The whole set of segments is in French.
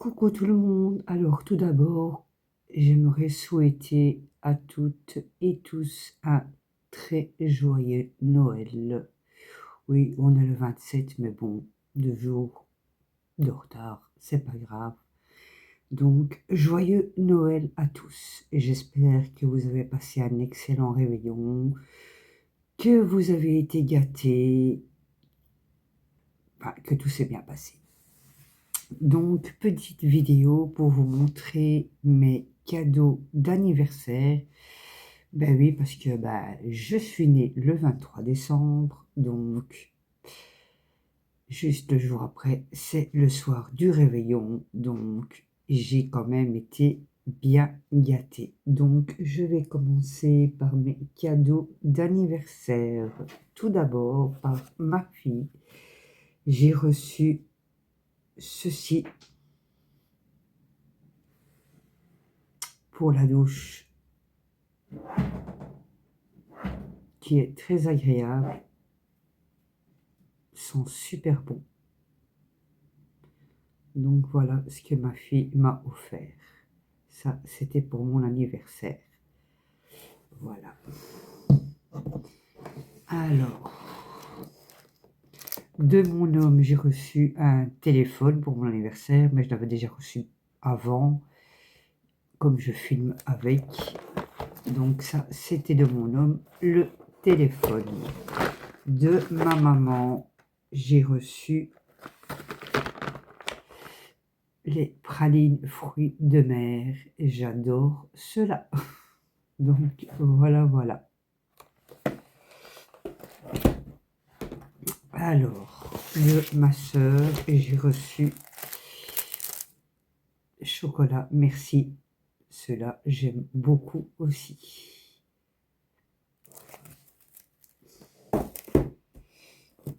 Coucou tout le monde. Alors tout d'abord, j'aimerais souhaiter à toutes et tous un très joyeux Noël. Oui, on est le 27, mais bon, 2 jours de retard, c'est pas grave. Donc, joyeux Noël à tous. Et j'espère que vous avez passé un excellent réveillon, que vous avez été gâtés, enfin, que tout s'est bien passé. Donc, petite vidéo pour vous montrer mes cadeaux d'anniversaire. Ben oui, parce que je suis née le 23 décembre, donc juste le jour après, c'est le soir du réveillon, donc j'ai quand même été bien gâtée. Donc, je vais commencer par mes cadeaux d'anniversaire. Tout d'abord, par ma fille, j'ai reçu ceci pour la douche, qui est très agréable, sont super bons. Donc voilà ce que ma fille m'a offert. Ça, c'était pour mon anniversaire. Voilà. Alors, de mon homme, j'ai reçu un téléphone pour mon anniversaire, mais je l'avais déjà reçu avant, comme je filme avec. Donc ça, c'était de mon homme, le téléphone. De ma maman, j'ai reçu les pralines fruits de mer. Et j'adore cela. Donc voilà. Alors, de ma soeur, j'ai reçu chocolat merci. Cela, j'aime beaucoup aussi.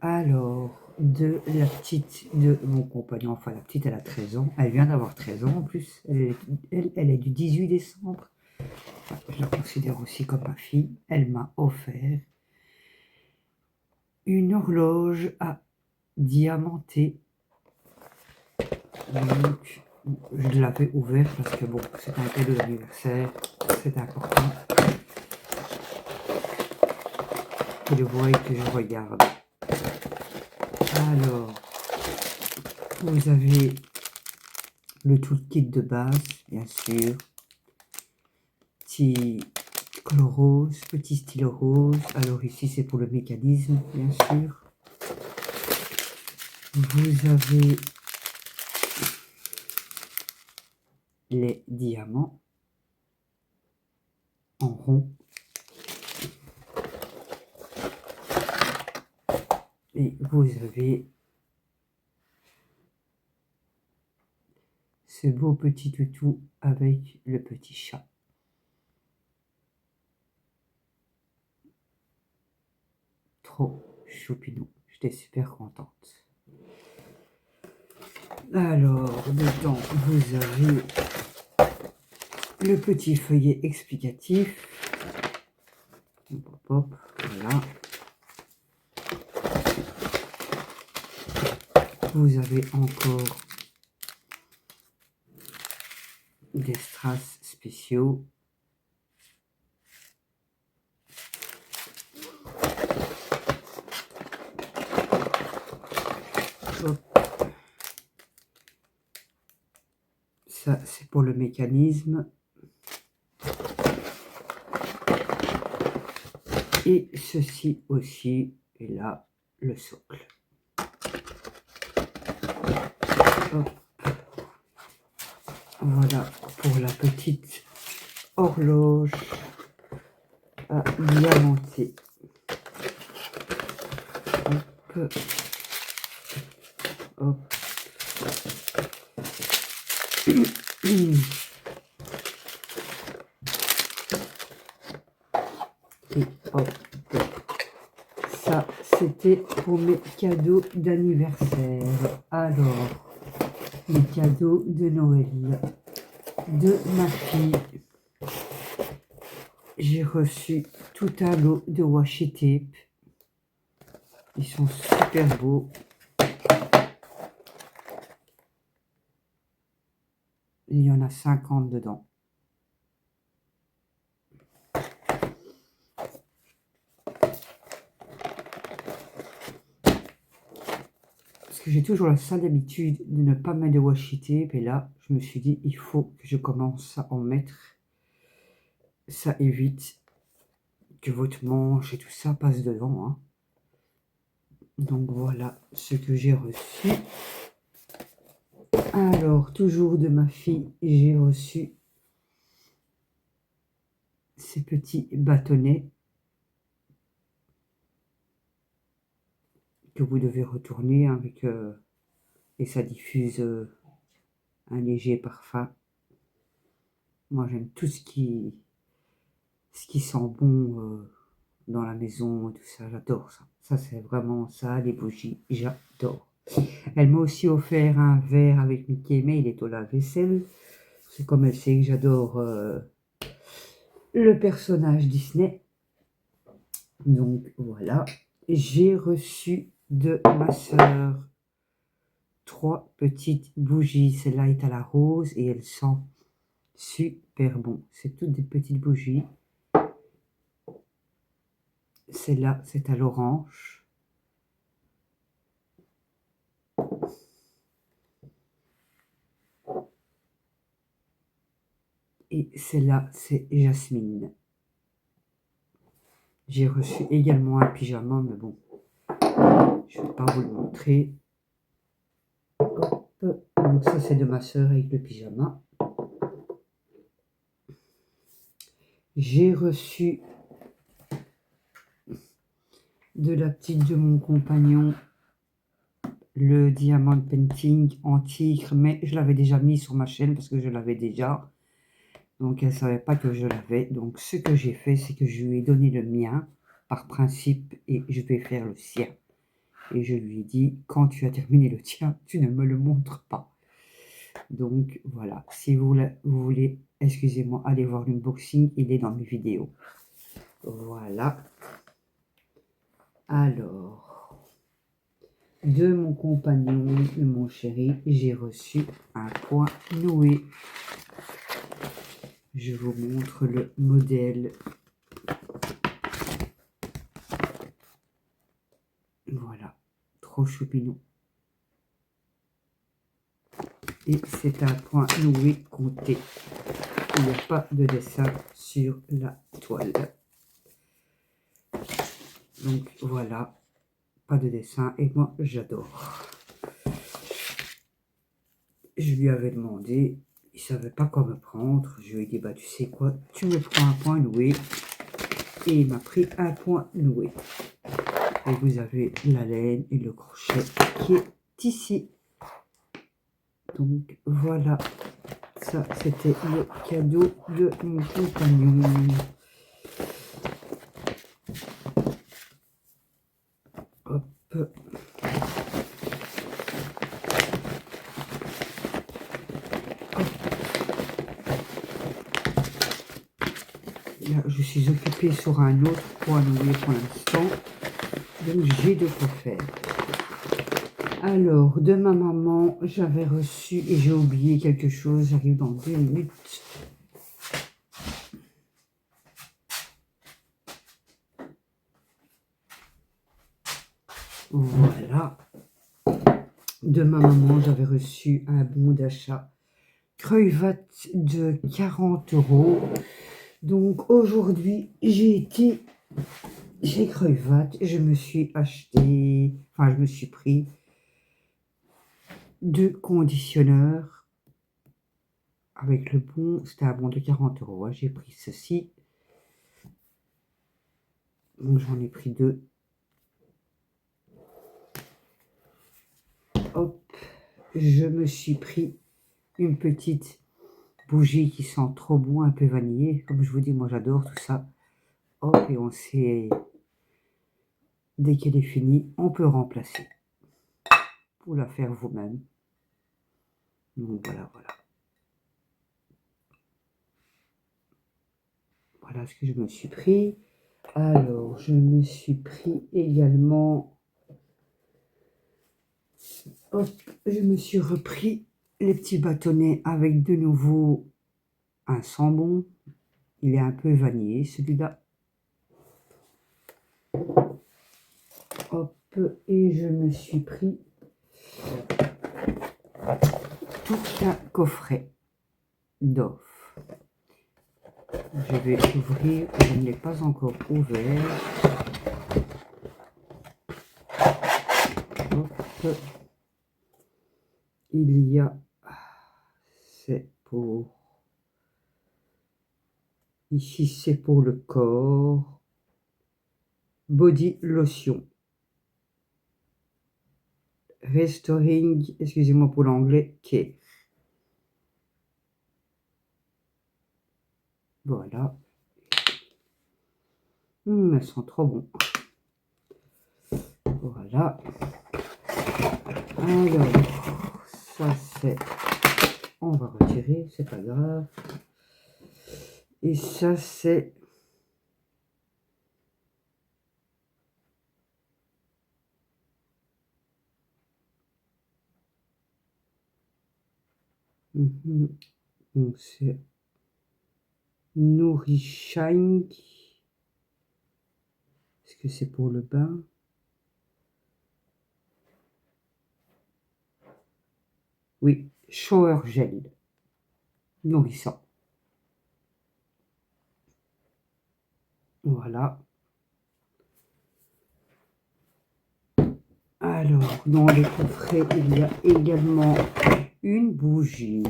Alors, de la petite de mon compagnon, enfin la petite, elle a 13 ans. Elle vient d'avoir 13 ans en plus. Elle est du 18 décembre. Je la considère aussi comme ma fille. Elle m'a offert une horloge à diamanter. Donc, je l'avais ouvert parce que bon, c'est un cadeau d'anniversaire, c'est important que je voie et que je regarde. Alors, vous avez le toolkit de base, bien sûr, petit col rose, petit stylo rose. Alors ici, c'est pour le mécanisme, bien sûr. Vous avez les diamants en rond. Et vous avez ce beau petit toutou avec le petit chat. Trop choupinou. J'étais super contente. Alors, dedans, vous avez le petit feuillet explicatif. Hop, hop, voilà. Vous avez encore des strass spéciaux. Hop. Ça, c'est pour le mécanisme. Et ceci aussi, et là, le socle. Hop. Voilà pour la petite horloge à diamanter. Hop. Hop. Et hop. Ça, c'était pour mes cadeaux d'anniversaire. Alors, les cadeaux de Noël de ma fille. J'ai reçu tout un lot de washi tape. Ils sont super beaux. Il y en a 50 dedans. Parce que j'ai toujours la sale habitude de ne pas mettre de washi tape. Et là, je me suis dit, il faut que je commence à en mettre. Ça évite que votre manche et tout ça passe devant. Hein. Donc voilà ce que j'ai reçu. Alors, toujours de ma fille, j'ai reçu ces petits bâtonnets que vous devez retourner avec et ça diffuse un léger parfum. Moi, j'aime tout ce qui sent bon dans la maison et tout ça. J'adore ça. Ça, c'est vraiment ça, les bougies. J'adore. Elle m'a aussi offert un verre avec Mickey, mais il est au lave-vaisselle. C'est comme elle sait que j'adore le personnage Disney. Donc voilà, j'ai reçu de ma soeur 3 petites bougies. Celle-là est à la rose et elle sent super bon. C'est toutes des petites bougies. Celle-là, c'est à l'orange. Et celle-là, c'est jasmine. J'ai reçu également un pyjama, mais bon, je ne vais pas vous le montrer. Hop. Donc ça, c'est de ma soeur avec le pyjama. J'ai reçu de la petite de mon compagnon le diamant painting en tigre, mais je l'avais déjà mis sur ma chaîne parce que je l'avais déjà. Donc elle ne savait pas que je l'avais. Donc ce que j'ai fait, c'est que je lui ai donné le mien par principe et je vais faire le sien. Et je lui ai dit, quand tu as terminé le tien, tu ne me le montres pas. Donc voilà, si vous voulez, excusez-moi, allez voir l'unboxing, il est dans mes vidéos. Voilà. Alors, de mon compagnon, de mon chéri, j'ai reçu un point noué. Je vous montre le modèle. Voilà, trop choupinou. Et c'est un point noué compté. Il n'y a pas de dessin sur la toile. Donc voilà, pas de dessin et moi j'adore. Je lui avais demandé, il savait pas quoi me prendre. Je lui ai dit, bah tu sais quoi, tu me prends un point noué. Et il m'a pris un point noué. Et vous avez la laine et le crochet qui est ici. Donc voilà, ça c'était le cadeau de mon compagnon. Hop. Là, je suis occupée sur un autre point noué pour l'instant. Donc j'ai de quoi faire. Alors, de ma maman, j'avais reçu, et j'ai oublié quelque chose, j'arrive dans 2 minutes. Voilà. De ma maman, j'avais reçu un bon d'achat Creuvat de 40 €. Donc aujourd'hui, j'ai été chez Creuvat, je me suis acheté, enfin je me suis pris 2 conditionneurs avec le bon, c'était un bon de 40 €. Hein, j'ai pris ceci. Donc j'en ai pris 2. Hop, je me suis pris une petite bougie qui sent trop bon, un peu vanillé. Comme je vous dis, moi j'adore tout ça. Hop, et on sait, dès qu'elle est finie, on peut remplacer. Pour la faire vous-même. Donc voilà, voilà. Voilà ce que je me suis pris. Alors, je me suis pris également... Hop, je me suis repris les petits bâtonnets avec de nouveau un sambon. Il est un peu vanillé celui-là. Hop, et je me suis pris tout un coffret d'offres. Je vais ouvrir, je ne l'ai pas encore ouvert. Hop. Il y a, c'est pour, ici c'est pour le corps, body lotion. Restoring, excusez-moi pour l'anglais, care. Voilà. Elles sont trop bons. Voilà. Alors, ça c'est... On va retirer, c'est pas grave. Et ça c'est... Donc c'est... Nourishine. Est-ce que c'est pour le bain? Oui, shower gel. Nourrissant. Voilà. Alors, dans les coffrets, il y a également une bougie.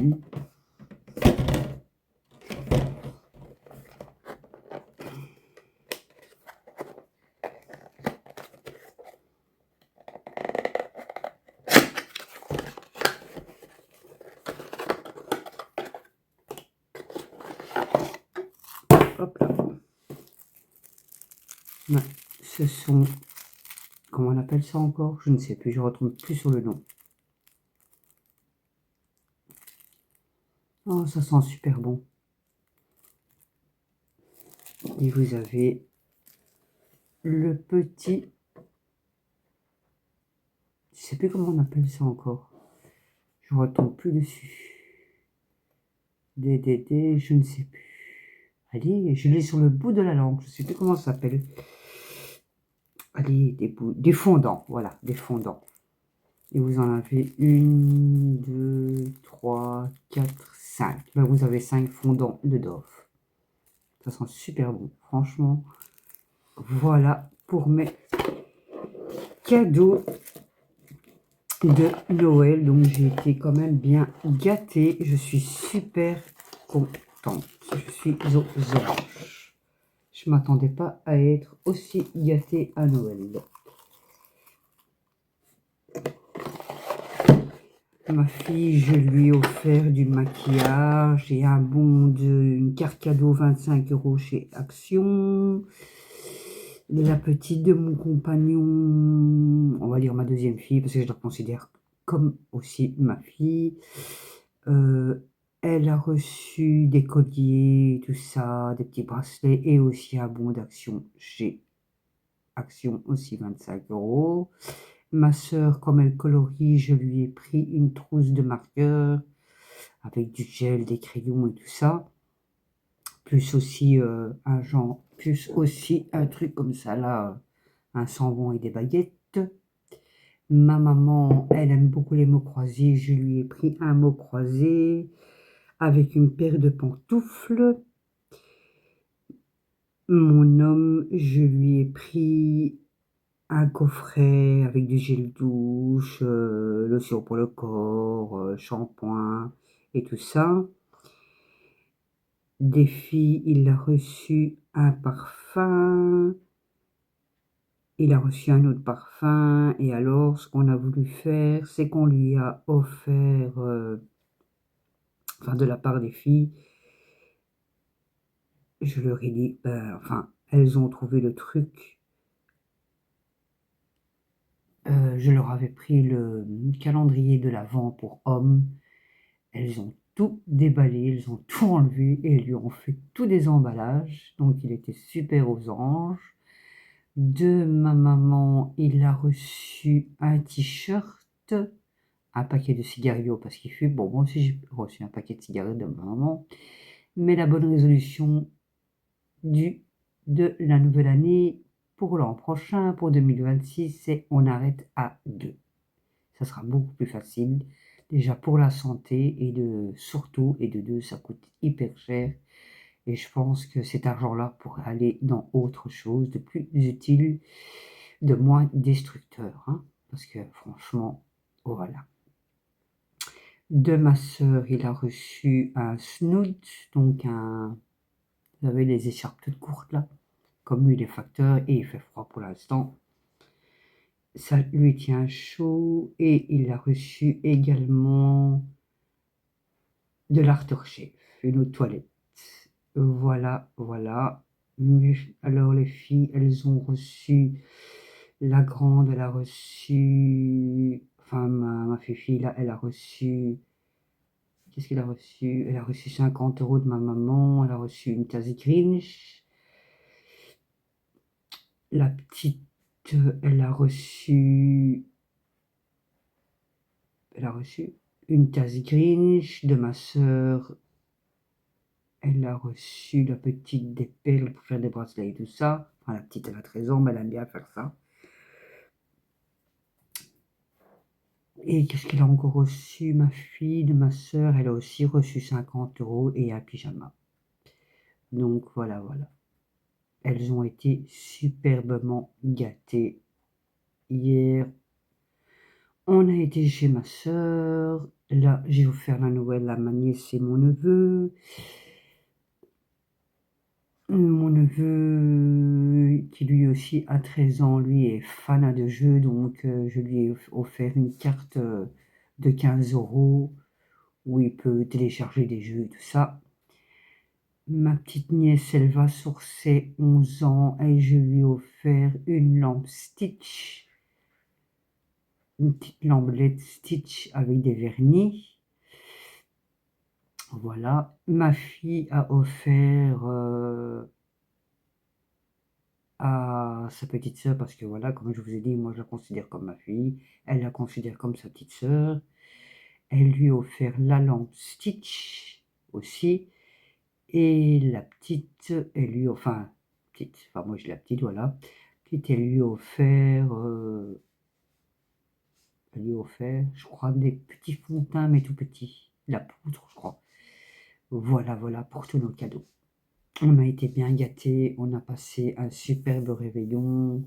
Hop là. Ouais, ce sont... Comment on appelle ça encore? Je ne sais plus, je ne retrouve plus sur le nom. Oh, ça sent super bon. Et vous avez le petit... Je ne sais plus comment on appelle ça encore. Je ne retombe plus dessus. DDD, je ne sais plus. Allez, je l'ai sur le bout de la langue. Je ne sais plus comment ça s'appelle. Allez, des fondants. Voilà, des fondants. Et vous en avez 1, 2, 3, 4, 5. Ben, vous avez 5 fondants de Dove. Ça sent super bon. Franchement, voilà pour mes cadeaux de Noël. Donc j'ai été quand même bien gâtée. Je suis super contente. Je suis aux anges. Je m'attendais pas à être aussi gâtée à Noël. Ma fille, je lui ai offert du maquillage et un bon une carte cadeau 25 € chez Action. La petite de mon compagnon, on va dire ma deuxième fille, parce que je la considère comme aussi ma fille. Elle a reçu des colliers, tout ça, des petits bracelets et aussi un bon d'Action chez Action, aussi 25 €. Ma sœur, comme elle colorie, je lui ai pris une trousse de marqueurs avec du gel, des crayons et tout ça. Plus aussi plus aussi un truc comme ça là, un savon et des baguettes. Ma maman, elle aime beaucoup les mots croisés. Je lui ai pris un mot croisé avec une paire de pantoufles. Mon homme, je lui ai pris un coffret avec du gel douche, lotion pour le corps, shampoing et tout ça. Des filles, il a reçu un parfum, il a reçu un autre parfum, et alors ce qu'on a voulu faire, c'est qu'on lui a offert, enfin de la part des filles, je leur ai dit, enfin, elles ont trouvé le truc. Je leur avais pris le calendrier de l'Avent pour hommes. Elles ont tout déballé, elles ont tout enlevé et elles lui ont fait tous des emballages. Donc il était super aux anges. De ma maman, il a reçu un t-shirt un paquet de cigarillos parce qu'il fume. Bon, moi aussi j'ai reçu un paquet de cigarettes de ma maman. Mais la bonne résolution de la nouvelle année pour l'an prochain, pour 2026, c'est on arrête à 2. Ça sera beaucoup plus facile. Déjà pour la santé et surtout, et de deux, ça coûte hyper cher. Et je pense que cet argent-là pourrait aller dans autre chose de plus utile, de moins destructeur. Hein, parce que franchement, voilà. De ma sœur, il a reçu un snoot, donc vous avez les écharpes toutes courtes là. Comme lui, il est facteur et il fait froid pour l'instant. Ça lui tient chaud et il a reçu également de l'aftershave, une eau de toilette. Voilà, voilà. Alors les filles, elles ont reçu, la grande, elle a reçu, enfin ma fille là, elle a reçu, qu'est-ce qu'elle a reçu? Elle a reçu 50 € de ma maman, elle a reçu une tasse Grinch. La petite, elle a reçu une tasse Grinch de ma sœur. Elle a reçu la petite des perles pour faire des bracelets et tout ça. Enfin, la petite, elle a 13 ans, mais elle aime bien faire ça. Et qu'est-ce qu'elle a encore reçu? Ma fille de ma sœur, elle a aussi reçu 50 € et un pyjama. Donc voilà, voilà. Elles ont été superbement gâtées. Hier, on a été chez ma sœur. Là, j'ai offert la Noël à ma nièce et mon neveu. Mon neveu, qui lui aussi a 13 ans, lui est fan de jeux, donc je lui ai offert une carte de 15 € où il peut télécharger des jeux et tout ça. Ma petite nièce, elle va sur ses 11 ans et je lui ai offert une lampe Stitch, une petite lampe LED Stitch avec des vernis. Voilà. Ma fille a offert à sa petite sœur, parce que voilà, comme je vous ai dit, moi je la considère comme ma fille, elle la considère comme sa petite sœur. Elle lui a offert la lampe Stitch aussi, et la petite, elle lui, enfin, moi j'ai la petite, voilà, petite, elle lui a offert, je crois, des petits fonds de teint, mais tout petits, la poudre, je crois. Voilà, voilà, pour tous nos cadeaux. On a été bien gâtés, on a passé un superbe réveillon.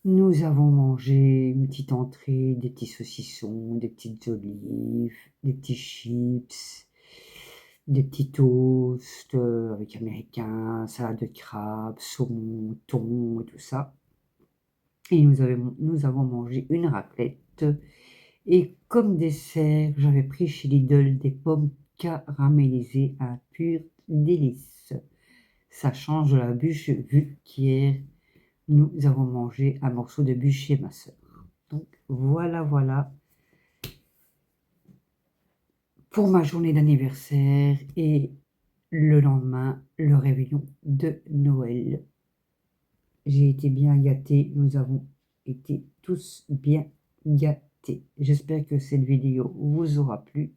Nous avons mangé une petite entrée, des petits saucissons, des petites olives, des petits chips, des petits toasts avec américain, salade de crabe, saumon, thon et tout ça. Et nous avons mangé une raclette. Et comme dessert, j'avais pris chez Lidl des pommes caramélisées, un pur délice. Ça change de la bûche vu qu'hier, nous avons mangé un morceau de bûche chez ma sœur. Donc voilà, voilà pour ma journée d'anniversaire et le lendemain, le réveillon de Noël. J'ai été bien gâtée, nous avons été tous bien gâtés. J'espère que cette vidéo vous aura plu.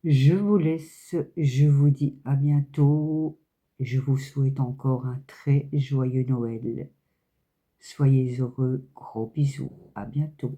Je vous laisse, je vous dis à bientôt. Je vous souhaite encore un très joyeux Noël. Soyez heureux, gros bisous, à bientôt.